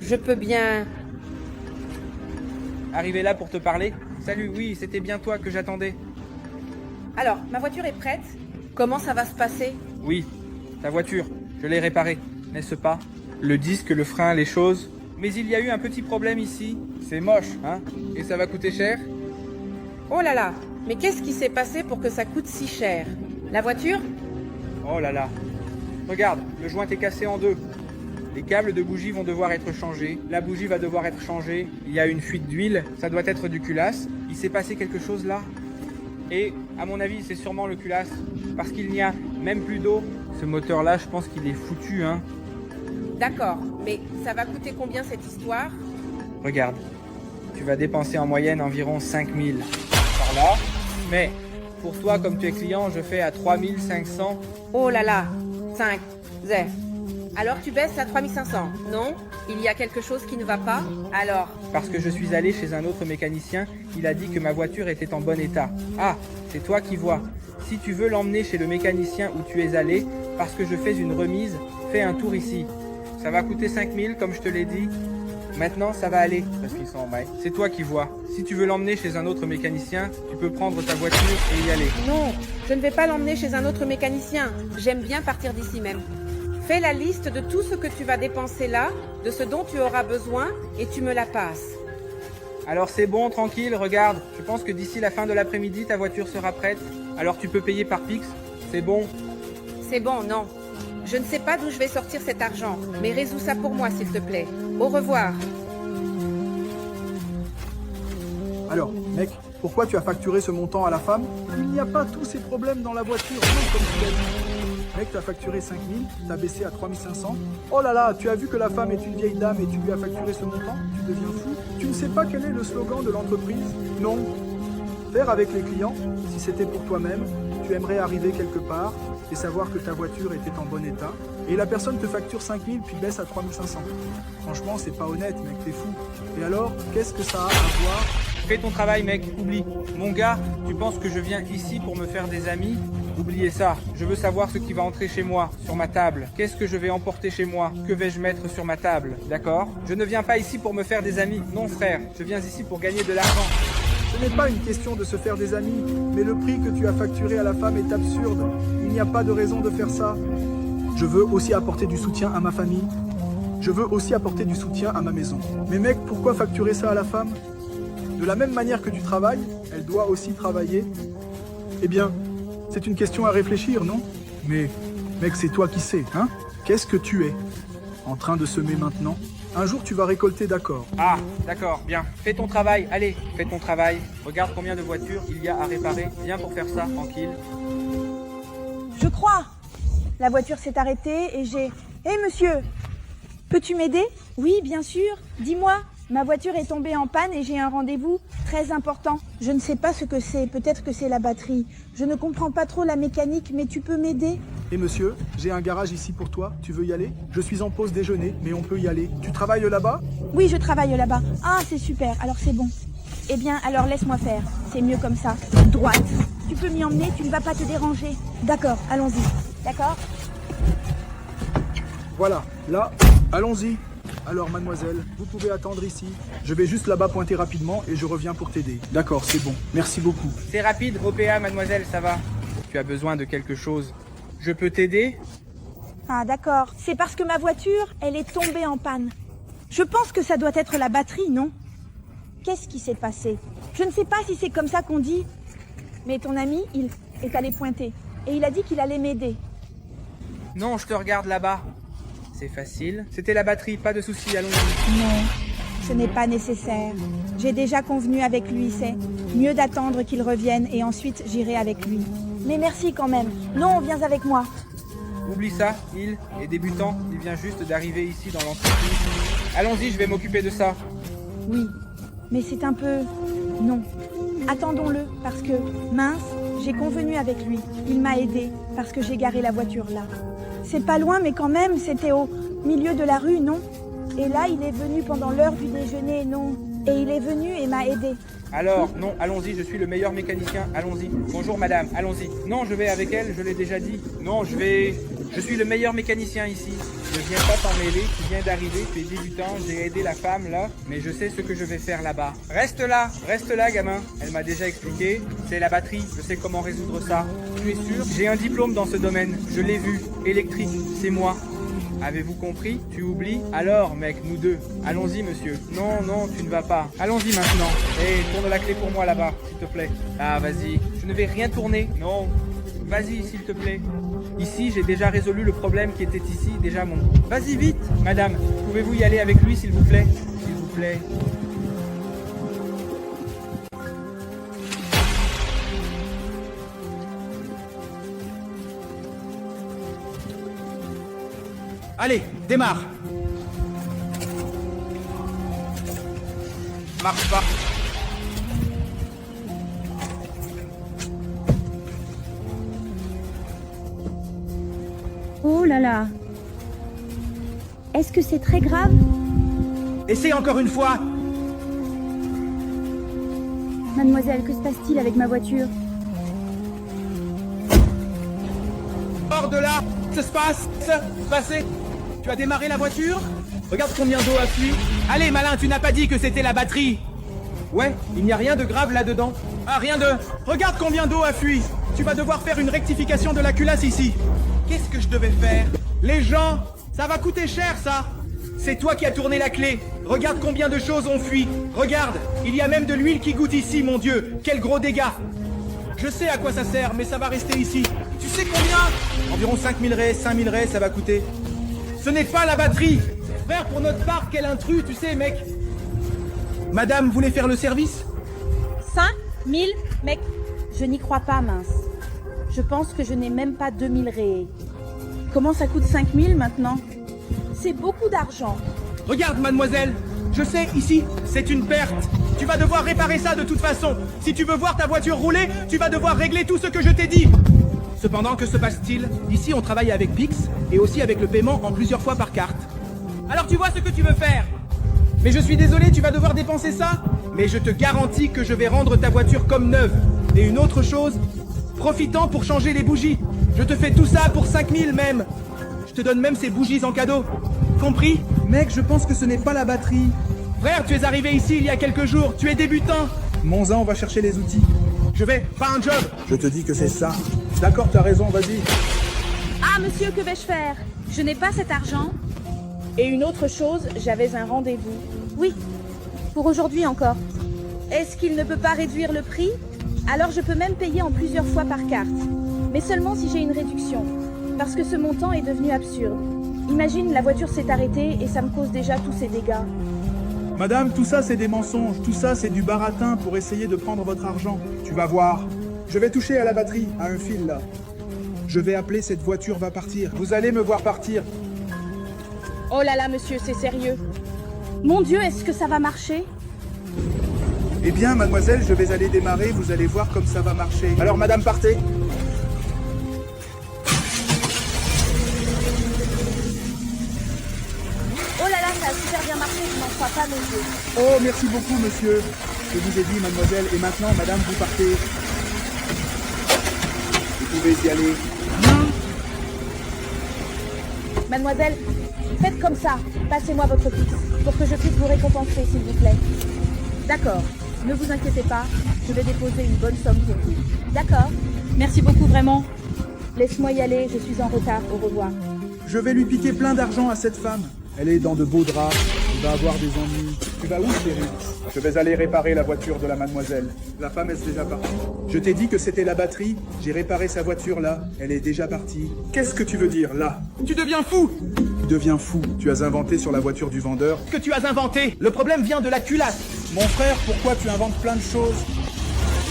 Je peux bien... Arrivé là pour te parler? Salut, oui, c'était bien toi que j'attendais. Alors, ma voiture est prête? Comment ça va se passer? Oui, ta voiture, je l'ai réparée, n'est-ce pas? Le disque, le frein, les choses. Mais il y a eu un petit problème ici. C'est moche, hein? Et ça va coûter cher? Oh là là, mais qu'est-ce qui s'est passé pour que ça coûte si cher? La voiture? Oh là là. Regarde, le joint est cassé en deux. Les câbles de bougie vont devoir être changés. La bougie va devoir être changée. Il y a une fuite d'huile. Ça doit être du culasse. Il s'est passé quelque chose là. Et, à mon avis, c'est sûrement le culasse. Parce qu'il n'y a même plus d'eau. Ce moteur-là, je pense qu'il est foutu, hein. D'accord, mais ça va coûter combien cette histoire? Regarde. Tu vas dépenser en moyenne environ 5000 par là. Mais, pour toi, comme tu es client, je fais à 3500. Oh là là, 5, 0. Alors tu baisses à 3500, non? Il y a quelque chose qui ne va pas? Alors? Parce que je suis allé chez un autre mécanicien, il a dit que ma voiture était en bon état. Ah, c'est toi qui vois. Si tu veux l'emmener chez le mécanicien où tu es allé, parce que je fais une remise, fais un tour ici. Ça va coûter 5000 comme je te l'ai dit. Maintenant, ça va aller, parce qu'ils sont en bail. C'est toi qui vois. Si tu veux l'emmener chez un autre mécanicien, tu peux prendre ta voiture et y aller. Non, je ne vais pas l'emmener chez un autre mécanicien. J'aime bien partir d'ici même. Fais la liste de tout ce que tu vas dépenser là, de ce dont tu auras besoin, et tu me la passes. Alors c'est bon, tranquille, regarde. Je pense que d'ici la fin de l'après-midi, ta voiture sera prête. Alors tu peux payer par Pix. C'est bon. C'est bon, non. Je ne sais pas d'où je vais sortir cet argent, mais résous ça pour moi, s'il te plaît. Au revoir. Alors, mec, pourquoi tu as facturé ce montant à la femme? Il n'y a pas tous ces problèmes dans la voiture, non, comme tu l'as dit. Mec, tu as facturé 5000, tu as baissé à 3500. Oh là là, tu as vu que la femme est une vieille dame et tu lui as facturé ce montant? Tu deviens fou? Tu ne sais pas quel est le slogan de l'entreprise? Non. Faire avec les clients, si c'était pour toi-même, tu aimerais arriver quelque part et savoir que ta voiture était en bon état, et la personne te facture 5000 puis baisse à 3500. Franchement, c'est pas honnête, mec, t'es fou. Et alors, qu'est-ce que ça a à voir? Fais ton travail, mec, oublie. Mon gars, tu penses que je viens ici pour me faire des amis? Oubliez ça. Je veux savoir ce qui va entrer chez moi, sur ma table. Qu'est-ce que je vais emporter chez moi? Que vais-je mettre sur ma table? D'accord? Je ne viens pas ici pour me faire des amis. Non, frère. Je viens ici pour gagner de l'argent. Ce n'est pas une question de se faire des amis, mais le prix que tu as facturé à la femme est absurde. Il n'y a pas de raison de faire ça. Je veux aussi apporter du soutien à ma famille. Je veux aussi apporter du soutien à ma maison. Mais mec, pourquoi facturer ça à la femme? De la même manière que tu travailles, elle doit aussi travailler. Eh bien, c'est une question à réfléchir, non? Mais, mec, c'est toi qui sais, hein? Qu'est-ce que tu es? En train de semer maintenant? Un jour, tu vas récolter, d'accord. Ah, d'accord, bien. Fais ton travail, allez, fais ton travail. Regarde combien de voitures il y a à réparer. Viens pour faire ça, tranquille. Je crois. La voiture s'est arrêtée et j'ai... Hé monsieur, peux-tu m'aider? Oui, bien sûr. Dis-moi, ma voiture est tombée en panne et j'ai un rendez-vous très important. Je ne sais pas ce que c'est, peut-être que c'est la batterie. Je ne comprends pas trop la mécanique, mais tu peux m'aider? Et monsieur, j'ai un garage ici pour toi. Tu veux y aller? Je suis en pause déjeuner, mais on peut y aller. Tu travailles là-bas? Oui, je travaille là-bas. Ah, c'est super, alors c'est bon. Eh bien, alors laisse-moi faire. C'est mieux comme ça. Droite. Tu peux m'y emmener, tu ne vas pas te déranger. D'accord, allons-y. D'accord? Voilà, là, allons-y. Alors mademoiselle, vous pouvez attendre ici. Je vais juste là-bas pointer rapidement et je reviens pour t'aider. D'accord, c'est bon. Merci beaucoup. C'est rapide, OPA, mademoiselle, ça va. Tu as besoin de quelque chose. Je peux t'aider? Ah, d'accord. C'est parce que ma voiture, elle est tombée en panne. Je pense que ça doit être la batterie, non? Qu'est-ce qui s'est passé? Je ne sais pas si c'est comme ça qu'on dit. Mais ton ami, il est allé pointer. Et il a dit qu'il allait m'aider. Non, je te regarde là-bas. C'est facile. C'était la batterie, pas de souci, allons-y. Non, ce n'est pas nécessaire. J'ai déjà convenu avec lui, c'est mieux d'attendre qu'il revienne et ensuite j'irai avec lui. Mais merci quand même. Non, viens avec moi. Oublie ça, il est débutant, il vient juste d'arriver ici dans l'entreprise. Allons-y, je vais m'occuper de ça. Oui, mais c'est un peu... Non. Attendons-le, parce que, mince, j'ai convenu avec lui. Il m'a aidé, parce que j'ai garé la voiture là. C'est pas loin, mais quand même, c'était au milieu de la rue, non? Et là, il est venu pendant l'heure du déjeuner, non? Et il est venu et m'a aidé. Alors, non, allons-y, je suis le meilleur mécanicien, allons-y. Bonjour madame, allons-y. Non, je vais avec elle, je l'ai déjà dit. Non, je vais... Je suis le meilleur mécanicien ici. Ne viens pas t'en mêler, tu viens d'arriver, tu es débutant, j'ai aidé la femme là, mais je sais ce que je vais faire là-bas. Reste là, gamin. Elle m'a déjà expliqué, c'est la batterie, je sais comment résoudre ça. Tu es sûr? J'ai un diplôme dans ce domaine, je l'ai vu. Électrique, c'est moi. Avez-vous compris? Tu oublies? Alors, mec, nous deux. Allons-y, monsieur. Non, non, tu ne vas pas. Allons-y maintenant. Hé, tourne la clé pour moi là-bas, s'il te plaît. Ah, vas-y. Je ne vais rien tourner. Non. Vas-y, s'il te plaît. Ici, j'ai déjà résolu le problème qui était ici, déjà mon... Vas-y, vite. Madame, pouvez-vous y aller avec lui, s'il vous plaît? S'il vous plaît. Allez, démarre. Marche pas. Oh là là. Est-ce que c'est très grave? Essaye encore une fois. Mademoiselle, que se passe-t-il avec ma voiture? Hors de là. Que se passe? Passez. Tu as démarré la voiture? Regarde combien d'eau a fui. Allez, malin, tu n'as pas dit que c'était la batterie. Ouais, il n'y a rien de grave là-dedans. Ah, rien de... Regarde combien d'eau a fui. Tu vas devoir faire une rectification de la culasse ici. Qu'est-ce que je devais faire? Les gens, ça va coûter cher, ça. C'est toi qui as tourné la clé. Regarde combien de choses ont fui. Regarde, il y a même de l'huile qui goûte ici, mon Dieu. Quel gros dégât. Je sais à quoi ça sert, mais ça va rester ici. Tu sais combien? Environ 5000 raies, 5000 raies, ça va coûter. Ce n'est pas la batterie. Frère, pour notre part, quel intrus, tu sais, mec. Madame, vous voulez faire le service? 5000, mec, je n'y crois pas, mince. Je pense que je n'ai même pas 2000 raies. Comment ça coûte 5000 maintenant? C'est beaucoup d'argent. Regarde, mademoiselle. Je sais, ici, c'est une perte. Tu vas devoir réparer ça de toute façon. Si tu veux voir ta voiture rouler, tu vas devoir régler tout ce que je t'ai dit. Cependant, que se passe-t-il? Ici, on travaille avec Pix et aussi avec le paiement en plusieurs fois par carte. Alors tu vois ce que tu veux faire. Mais je suis désolé, tu vas devoir dépenser ça. Mais je te garantis que je vais rendre ta voiture comme neuve. Et une autre chose, profitant pour changer les bougies. Je te fais tout ça pour 5000 même. Je te donne même ces bougies en cadeau. Compris? Mec, je pense que ce n'est pas la batterie. Frère, tu es arrivé ici il y a quelques jours. Tu es débutant. Monza, on va chercher les outils. Je vais, pas un job. Je te dis que c'est ça. D'accord, t'as raison, vas-y. Ah, monsieur, que vais-je faire? Je n'ai pas cet argent. Et une autre chose, j'avais un rendez-vous. Oui, pour aujourd'hui encore. Est-ce qu'il ne peut pas réduire le prix? Alors je peux même payer en plusieurs fois par carte. Mais seulement si j'ai une réduction. Parce que ce montant est devenu absurde. Imagine, la voiture s'est arrêtée et ça me cause déjà tous ces dégâts. Madame, tout ça c'est des mensonges. Tout ça c'est du baratin pour essayer de prendre votre argent. Tu vas voir. Je vais toucher à la batterie, à un fil là. Je vais appeler, cette voiture va partir. Vous allez me voir partir. Oh là là, monsieur, c'est sérieux. Mon Dieu, est-ce que ça va marcher? Eh bien, mademoiselle, je vais aller démarrer, vous allez voir comme ça va marcher. Alors, madame, partez. Oh là là, ça a super bien marché, je n'en crois pas mes yeux. Oh, merci beaucoup, monsieur. Je vous ai dit, mademoiselle, et maintenant, madame, vous partez. Vous pouvez y aller. Mademoiselle, faites comme ça. Passez-moi votre fixe pour que je puisse vous récompenser, s'il vous plaît. D'accord. Ne vous inquiétez pas, je vais déposer une bonne somme pour vous. D'accord. Merci beaucoup, vraiment. Laisse-moi y aller, je suis en retard. Au revoir. Je vais lui piquer plein d'argent à cette femme. Elle est dans de beaux draps, elle va avoir des ennuis. Tu vas où, chérie? Je vais aller réparer la voiture de la mademoiselle. La femme est déjà partie. Je t'ai dit que c'était la batterie, j'ai réparé sa voiture là, elle est déjà partie. Qu'est-ce que tu veux dire, là? Tu deviens fou. Tu deviens fou, tu as inventé sur la voiture du vendeur. Ce que tu as inventé. Le problème vient de la culasse. Mon frère, pourquoi tu inventes plein de choses?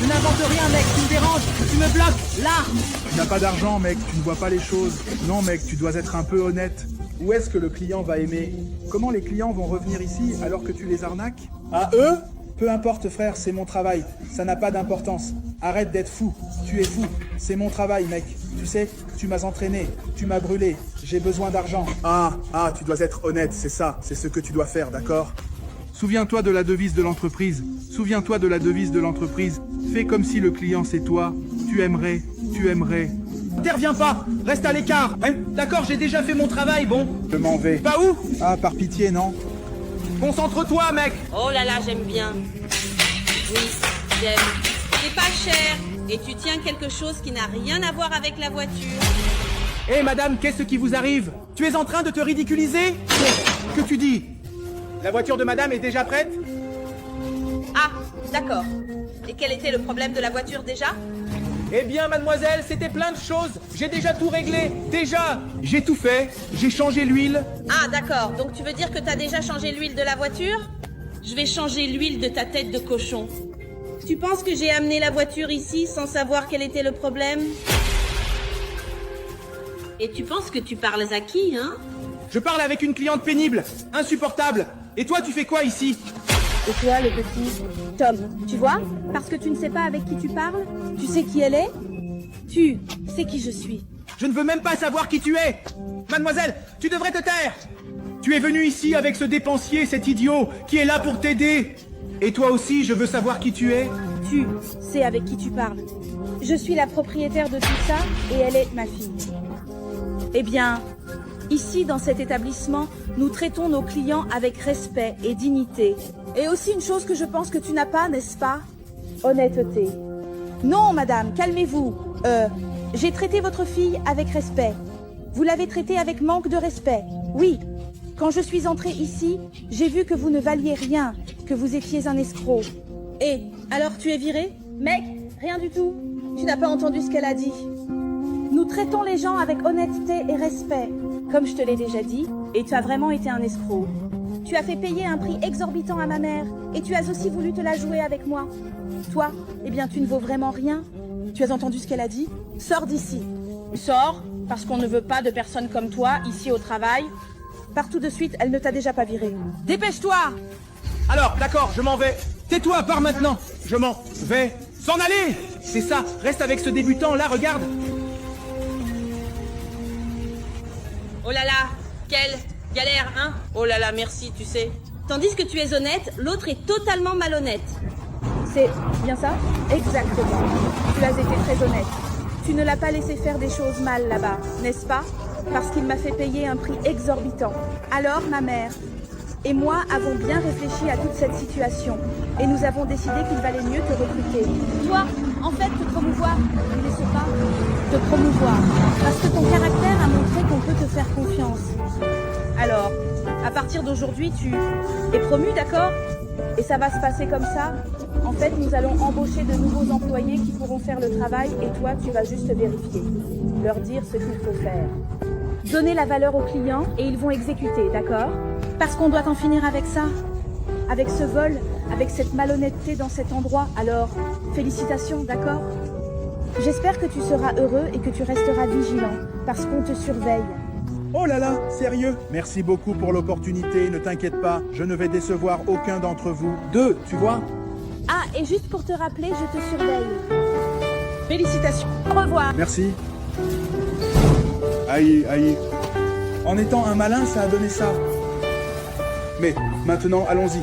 Je n'invente rien, mec, tu me déranges, tu me bloques, là. Tu n'as pas d'argent, mec, tu ne vois pas les choses. Non, mec, tu dois être un peu honnête. Où est-ce que le client va aimer? Comment les clients vont revenir ici alors que tu les arnaques? À eux? Peu importe, frère, c'est mon travail. Ça n'a pas d'importance. Arrête d'être fou. Tu es fou. C'est mon travail, mec. Tu sais, tu m'as entraîné. Tu m'as brûlé. J'ai besoin d'argent. Ah, tu dois être honnête, c'est ça. C'est ce que tu dois faire, d'accord? Souviens-toi de la devise de l'entreprise. Souviens-toi de la devise de l'entreprise. Fais comme si le client c'est toi. Tu aimerais, T'interviens pas, reste à l'écart. Hein? D'accord, j'ai déjà fait mon travail, bon. Je m'en vais. Pas où? Ah, par pitié, non? Concentre-toi, mec. Oh là là, j'aime bien. Oui, j'aime. C'est pas cher. Et tu tiens quelque chose qui n'a rien à voir avec la voiture. Hé madame, qu'est-ce qui vous arrive? Tu es en train de te ridiculiser? Que tu dis? La voiture de madame est déjà prête? Ah, d'accord. Et quel était le problème de la voiture déjà? Eh bien, mademoiselle, c'était plein de choses. J'ai déjà tout réglé. Déjà, j'ai tout fait. J'ai changé l'huile. Ah, d'accord. Donc tu veux dire que t'as déjà changé l'huile de la voiture? Je vais changer l'huile de ta tête de cochon. Tu penses que j'ai amené la voiture ici sans savoir quel était le problème? Et tu penses que tu parles à qui, hein? Je parle avec une cliente pénible, insupportable. Et toi, tu fais quoi ici? Et toi, le petit Tom, tu vois? Parce que tu ne sais pas avec qui tu parles, tu sais qui elle est? Tu sais qui je suis. Je ne veux même pas savoir qui tu es. Mademoiselle, tu devrais te taire. Tu es venu ici avec ce dépensier, cet idiot, qui est là pour t'aider. Et toi aussi, je veux savoir qui tu es. Tu sais avec qui tu parles. Je suis la propriétaire de tout ça et elle est ma fille. Eh bien, ici dans cet établissement, nous traitons nos clients avec respect et dignité. Et aussi une chose que je pense que tu n'as pas, n'est-ce pas? Honnêteté. Non, madame, calmez-vous. J'ai traité votre fille avec respect. Vous l'avez traitée avec manque de respect. Oui. Quand je suis entrée ici, j'ai vu que vous ne valiez rien, que vous étiez un escroc. Et alors tu es viré? Mec, rien du tout. Tu n'as pas entendu ce qu'elle a dit. Nous traitons les gens avec honnêteté et respect, comme je te l'ai déjà dit, et tu as vraiment été un escroc. Tu as fait payer un prix exorbitant à ma mère, et tu as aussi voulu te la jouer avec moi. Toi, eh bien tu ne vaux vraiment rien. Tu as entendu ce qu'elle a dit? Sors d'ici. Sors, parce qu'on ne veut pas de personnes comme toi, ici au travail. Partout de suite, elle ne t'a déjà pas viré. Dépêche-toi! Alors, d'accord, je m'en vais. Tais-toi, pars maintenant. Je m'en vais. S'en aller! C'est ça, reste avec ce débutant, là, regarde. Oh là là, quelle galère, hein? Oh là là, merci, tu sais. Tandis que tu es honnête, l'autre est totalement malhonnête. C'est bien ça? Exactement. Tu as été très honnête. Tu ne l'as pas laissé faire des choses mal là-bas, n'est-ce pas? Parce qu'il m'a fait payer un prix exorbitant. Alors, ma mère et moi avons bien réfléchi à toute cette situation. Et nous avons décidé qu'il valait mieux te recruter. Toi, en fait, te promouvoir. Ne laisse pas te promouvoir. Parce que ton caractère a montré qu'on peut te faire confiance. Alors, à partir d'aujourd'hui, tu es promu, d'accord? Et ça va se passer comme ça. En fait, nous allons embaucher de nouveaux employés qui pourront faire le travail et toi, tu vas juste vérifier. Leur dire ce qu'il faut faire. Donner la valeur aux clients et ils vont exécuter, d'accord? Parce qu'on doit en finir avec ça. Avec ce vol, avec cette malhonnêteté dans cet endroit. Alors, félicitations, d'accord? J'espère que tu seras heureux et que tu resteras vigilant, parce qu'on te surveille. Oh là là, sérieux? Merci beaucoup pour l'opportunité, ne t'inquiète pas, je ne vais décevoir aucun d'entre vous. Deux, tu vois? Ah, et juste pour te rappeler, je te surveille. Félicitations. Au revoir. Merci. Aïe, aïe. En étant un malin, ça a donné ça. Mais maintenant, allons-y.